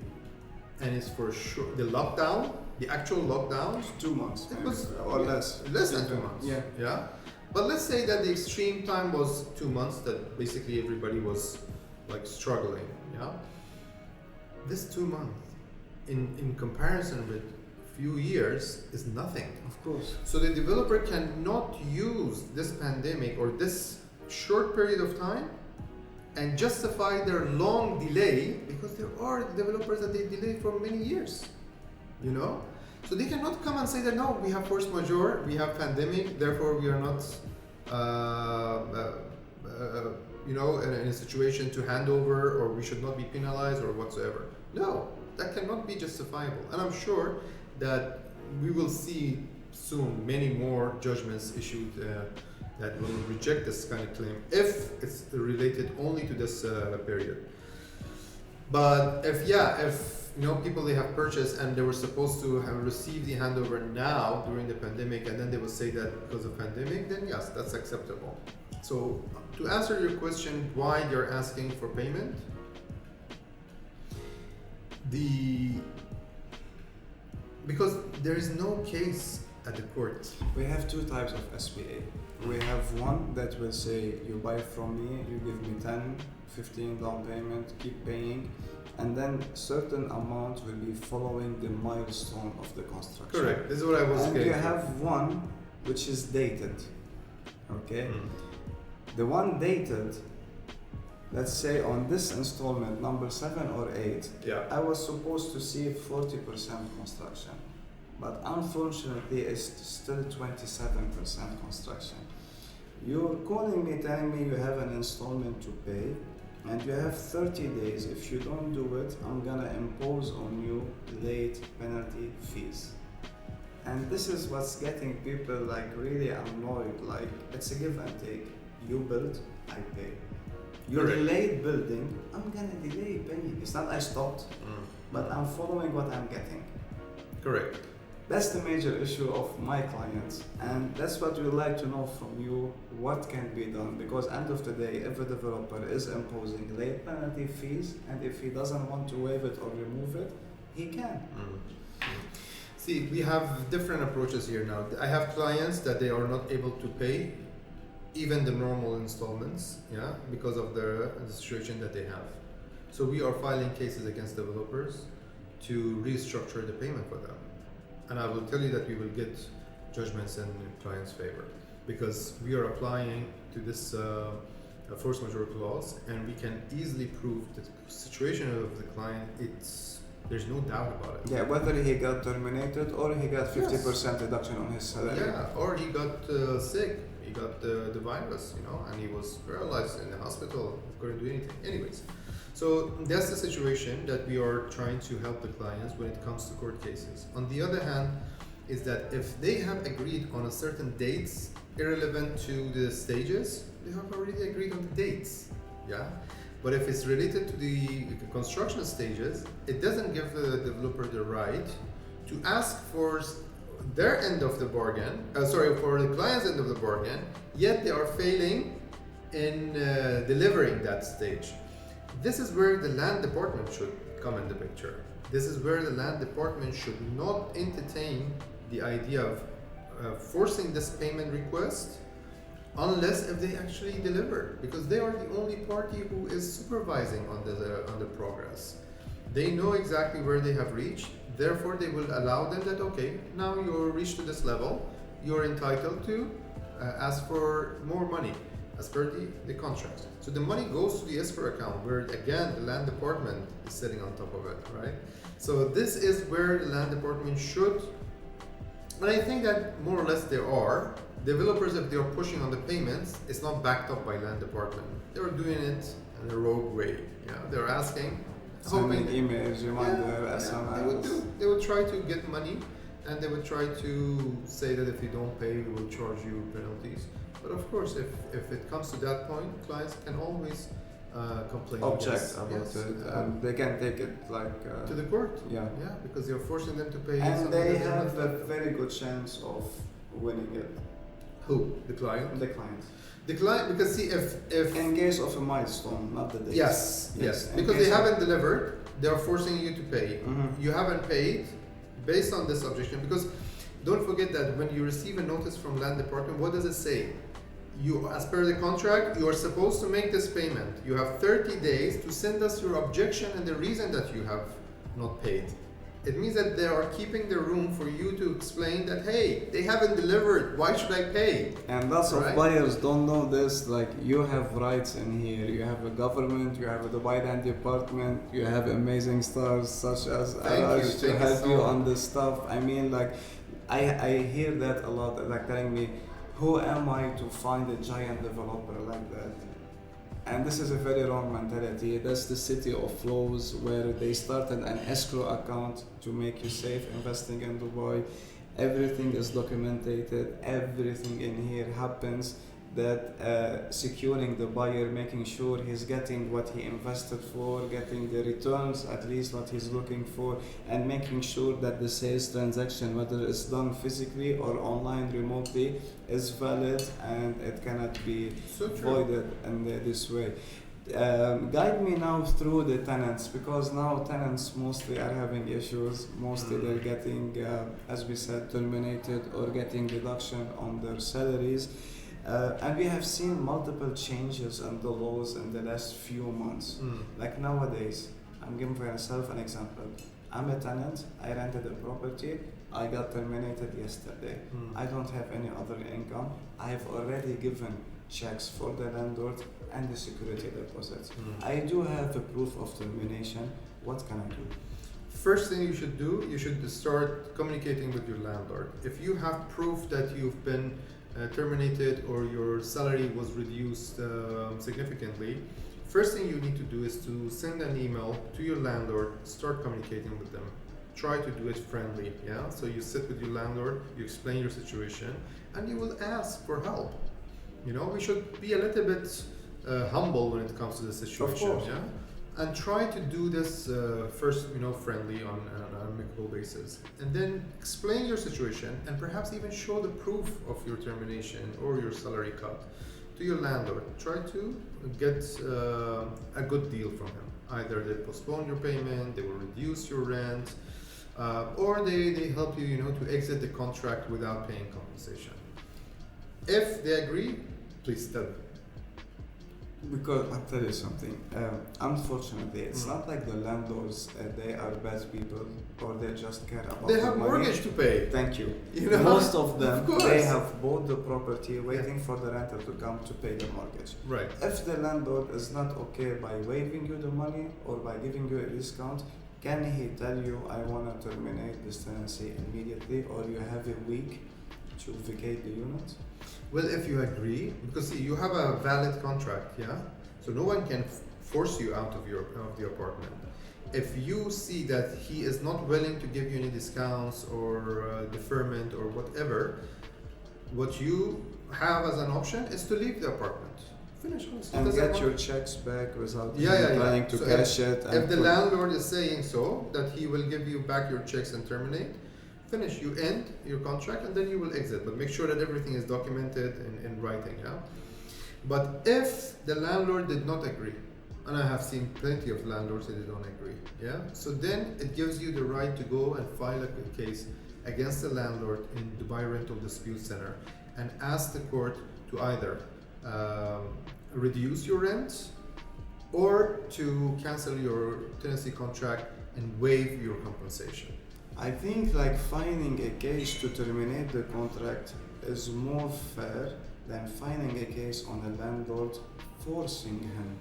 and it's for sure the lockdown, the actual lockdown. 2 months, It was or less. Less than 2 months. Yeah. Yeah. But let's say that the extreme time was 2 months, that basically everybody was like struggling. Yeah. This 2 months, in comparison with few years, is nothing. Of course. So the developer cannot use this pandemic or this short period of time and justify their long delay, because there are developers that they delay for many years, you know? So they cannot come and say that, no, we have force majeure, we have pandemic, therefore we are not, in a situation to hand over, or we should not be penalized or whatsoever. No, that cannot be justifiable. And I'm sure that we will see soon many more judgments issued that will reject this kind of claim if it's related only to this period. But if people they have purchased and they were supposed to have received the handover now during the pandemic, and then they will say that because of pandemic, then yes, that's acceptable. So to answer your question, why they're asking for payment, the because there is no case at the court. We have two types of SPA. We have one that will say you buy from me, you give me 10, 15 down payment, keep paying, and then certain amount will be following the milestone of the construction. Correct. This is what I was And getting you to. have one which is dated. Okay? The one dated, let's say on this installment, number 7 or 8, Yeah. I was supposed to see 40% construction, but unfortunately it's still 27% construction. You're calling me telling me you have an installment to pay and you have 30 days. If you don't do it, I'm gonna impose on you late penalty fees. And this is what's getting people like really annoyed. Like, it's a give and take. You build, I pay. You Correct. delayed building, I'm gonna delay paying. It's not I stopped, but I'm following what I'm getting. Correct. That's the major issue of my clients, and that's what we'd like to know from you, what can be done, because end of the day, if a developer is imposing late penalty fees, and if he doesn't want to waive it or remove it, he can. See, we have different approaches here now. I have clients that they are not able to pay even the normal installments, yeah, because of the situation that they have. So we are filing cases against developers to restructure the payment for them. And I will tell you that we will get judgments in client's favor because we are applying to this force majeure clause, and we can easily prove the situation of the client. There's no doubt about it. Yeah, whether he got terminated or he got 50% reduction on his salary. Yeah, or he got sick. He got the virus, and he was paralyzed in the hospital. Couldn't do anything. Anyways, so that's the situation that we are trying to help the clients when it comes to court cases. On the other hand, is that if they have agreed on a certain dates, irrelevant to the stages, they have already agreed on the dates. Yeah. But if it's related to the construction stages, it doesn't give the developer the right to ask for their end of the bargain, for the client's end of the bargain, yet they are failing in delivering that stage. This is where the land department should come in the picture. This is where the land department should not entertain the idea of forcing this payment request unless if they actually deliver, because they are the only party who is supervising on the progress. They know exactly where they have reached, therefore they will allow them that, okay, now you're reached to this level, you're entitled to ask for more money as per the contract. So the money goes to the escrow account where again the land department is sitting on top of it, right? So this is where the land department should, and I think that more or less there are developers, if they are pushing on the payments, it's not backed up by land department. They're doing it in a rogue way. Yeah, they're asking, Sending emails, reminder, SMS. They would try to get money, and they would try to say that if you don't pay, we will charge you penalties. But of course, if it comes to that point, clients can always complain. Object about it, and they can take it like to the court. Yeah, because you're forcing them to pay. and they have a very good chance of winning it. Who? The client. The client. The client, because see, if In case of a milestone, not the date. yes, In because case they of- haven't delivered, they are forcing you to pay. Mhm. You haven't paid based on this objection, because don't forget that when you receive a notice from land department, what does it say? You, as per the contract, you are supposed to make this payment. You have 30 days to send us your objection and the reason that you have not paid. It means that they are keeping the room for you to explain that, hey, they haven't delivered, why should I pay? And lots of Right? buyers don't know this. Like, you have rights in here. You have a government, you have a Dubai Land Department, you have amazing stars such as Arash to thank you help so you much. on this stuff. I mean, like, I hear that a lot, like telling me, who am I to find a giant developer like that? And this is a very wrong mentality. That's the city of flows where they started an escrow account to make you safe investing in Dubai. Everything is documented. Everything in here happens. That securing the buyer, making sure he's getting what he invested for, getting the returns, at least what he's looking for, and making sure that the sales transaction, whether it's done physically or online remotely, is valid and it cannot be So true. voided in this way. Guide me now through the tenants, because now tenants mostly are having issues. Mostly they're getting, as we said, terminated or getting reduction on their salaries. And we have seen multiple changes in the laws in the last few months. Like nowadays, I'm giving for myself an example. I'm a tenant, I rented a property, I got terminated yesterday. I don't have any other income. I have already given checks for the landlord and the security deposit. I do have a proof of termination. What can I do? First thing you should do, you should start communicating with your landlord. If you have proof that you've been terminated or your salary was reduced significantly, first thing you need to do is to send an email to your landlord, start communicating with them. Try to do it friendly, yeah? So you sit with your landlord, you explain your situation, and you will ask for help. You know, we should be a little bit humble when it comes to the situation, Of course. yeah? And try to do this first, you know, friendly on an amicable basis. And then explain your situation and perhaps even show the proof of your termination or your salary cut to your landlord. Try to get a good deal from him. Either they postpone your payment, they will reduce your rent, or they help you, you know, to exit the contract without paying compensation. If they agree, please tell them. Because I'll tell you something. Unfortunately, it's not like the landlords they are bad people or they just care about. They the have money. mortgage to pay. Thank you. You know? Most of them Of course. they have bought the property waiting for the renter to come to pay the mortgage. Right. If the landlord is not okay by waiving you the money or by giving you a discount, can he tell you, I want to terminate this tenancy immediately, or you have a week to vacate the unit? Well, if you agree, because see, you have a valid contract, yeah. So no one can force you out of the apartment. If you see that he is not willing to give you any discounts or deferment or whatever, what you have as an option is to leave the apartment. Finish. And get your checks back without Yeah. trying to So cash it. And If the landlord is saying so, that he will give you back your checks and terminate, finish. You end your contract and then you will exit. But make sure that everything is documented in writing. Yeah. But if the landlord did not agree, and I have seen plenty of landlords that they don't agree, yeah. So then it gives you the right to go and file a case against the landlord in Dubai Rental Dispute Center and ask the court to either reduce your rent or to cancel your tenancy contract and waive your compensation. I think like filing a case to terminate the contract is more fair than filing a case on a landlord forcing him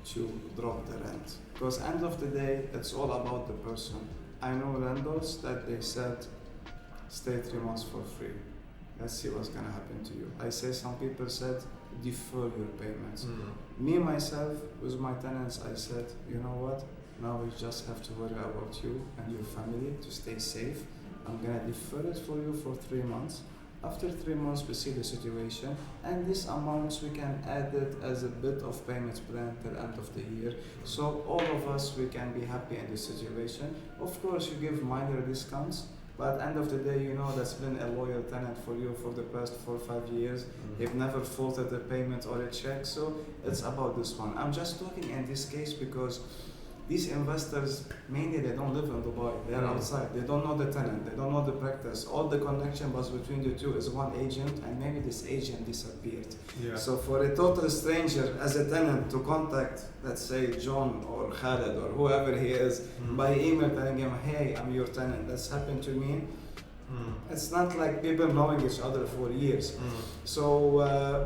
to drop the rent. Because end of the day, it's all about the person. I know landlords that they said, stay 3 months for free. Let's see what's gonna happen to you. I say some people said, defer your payments. Me, myself, with my tenants, I said, you know what? Now we just have to worry about you and your family to stay safe. I'm gonna defer it for you for 3 months. After 3 months, we see the situation, and these amounts we can add it as a bit of payment plan till end of the year. So all of us, we can be happy in this situation. Of course, you give minor discounts, but end of the day, you know that's been a loyal tenant for you for the past 4 or 5 years. They've never faulted a payment or a check, so it's about this one. I'm just talking in this case because these investors, mainly they don't live in Dubai, they are outside, they don't know the tenant, they don't know the practice. All the connection was between the two is one agent, and maybe this agent disappeared. Yeah. So for a total stranger as a tenant to contact, let's say John or Khaled or whoever he is, by email telling him, hey, I'm your tenant, that's happened to me. It's not like people knowing each other for years. So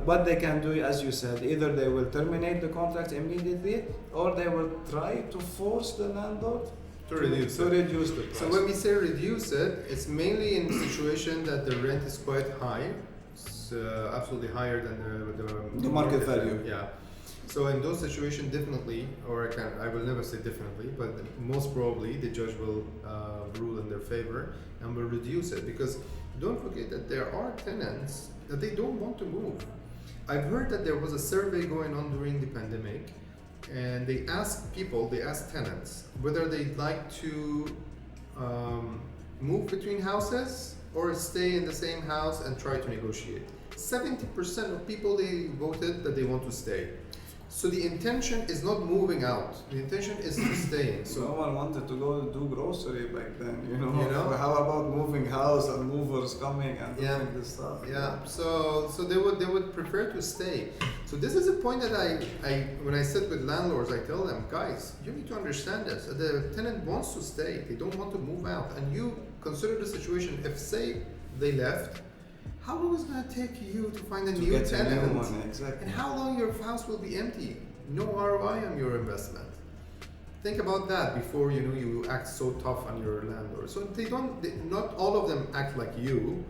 what they can do, as you said, either they will terminate the contract immediately, or they will try to force the landlord to reduce the price. So when we say reduce it, it's mainly in the situation that the rent is quite high. It's absolutely higher than the market value. Yeah. So in those situations, definitely, or I will never say definitely, but most probably the judge will rule in their favor and will reduce it, because don't forget that there are tenants that they don't want to move. I've heard that there was a survey going on during the pandemic, and they asked tenants whether they'd like to move between houses or stay in the same house and try to negotiate. 70% of people, they voted that they want to stay. So the intention is not moving out. The intention is to staying. So So no one wanted to go do grocery back then, You know? How about moving house and movers coming and Yeah. doing this stuff? yeah, so they would prefer to stay. So this is a point that I when I sit with landlords, I tell them, guys, you need to understand this. The tenant wants to stay. They don't want to move out. And you consider the situation. If say they left, how long is it going to take you to find a To new get a tenant? new one, exactly. And how long your house will be empty? No ROI on your investment. Think about that before you act so tough on your landlord. So not all of them act like you.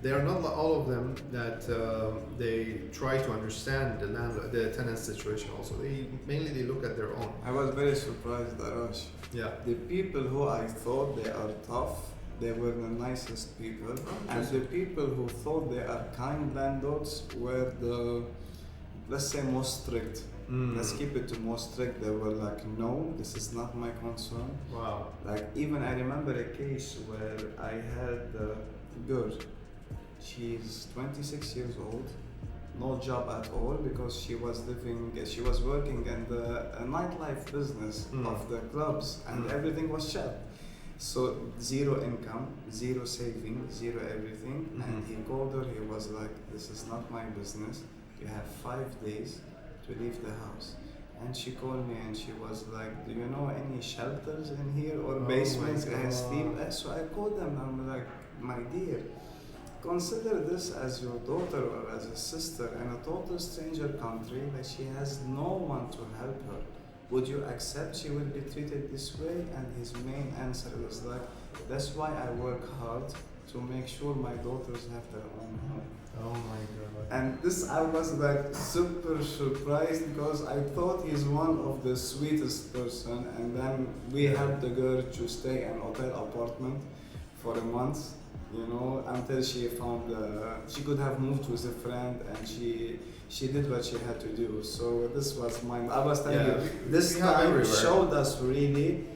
They are not all of them that they try to understand the tenant situation. Also, they look at their own. I was very surprised, Arash. Yeah. The people who I thought they are tough, they were the nicest people. And the people who thought they are kind landlords were the, let's say, most strict. Let's keep it to most strict. They were like, no, this is not my concern. Wow. Like, even I remember a case where I had a girl. She's 26 years old, no job at all because she was working in the nightlife business of the clubs and everything was shut. So zero income, zero saving, zero everything. And he called her, he was like, this is not my business. You have 5 days to leave the house. And she called me and she was like, do you know any shelters in here or basements? my I sleep. God. So I called them, I'm like, my dear, consider this as your daughter or as a sister in a total stranger country that she has no one to help her. Would you accept she will be treated this way? And his main answer was like, that's why I work hard to make sure my daughters have their own home. Oh my God. And this I was like super surprised because I thought he's one of the sweetest person, and then we helped the girl to stay in hotel apartment for a month, until she found she could have moved with a friend, and she did what she had to do. So this was I was telling you, this we have time everywhere. showed us really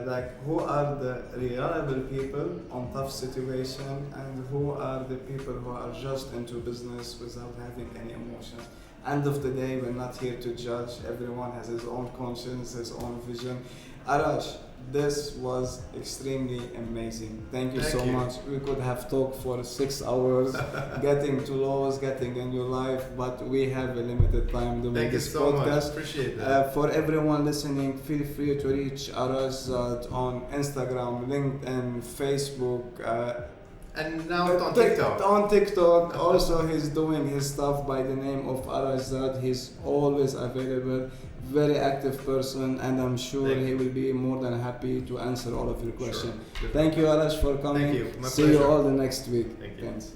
like who are the reliable people on tough situation and who are the people who are just into business without having any emotions. End of the day, we're not here to judge. Everyone has his own conscience, his own vision. Arash, this was extremely amazing. Thank you so much. We could have talked for 6 hours, getting to laws, getting in your life, but we have a limited time doing Thank you this so podcast. much. Appreciate that. For everyone listening, feel free to reach Arash on Instagram, LinkedIn, Facebook. And now on TikTok. On TikTok, also he's doing his stuff by the name of Arash Zad. He's always available, very active person, and I'm sure he will be more than happy to answer all of your questions. Sure. Thank you, Arash, for coming. Thank you. My See you pleasure. all the next week. Thank you. Thanks.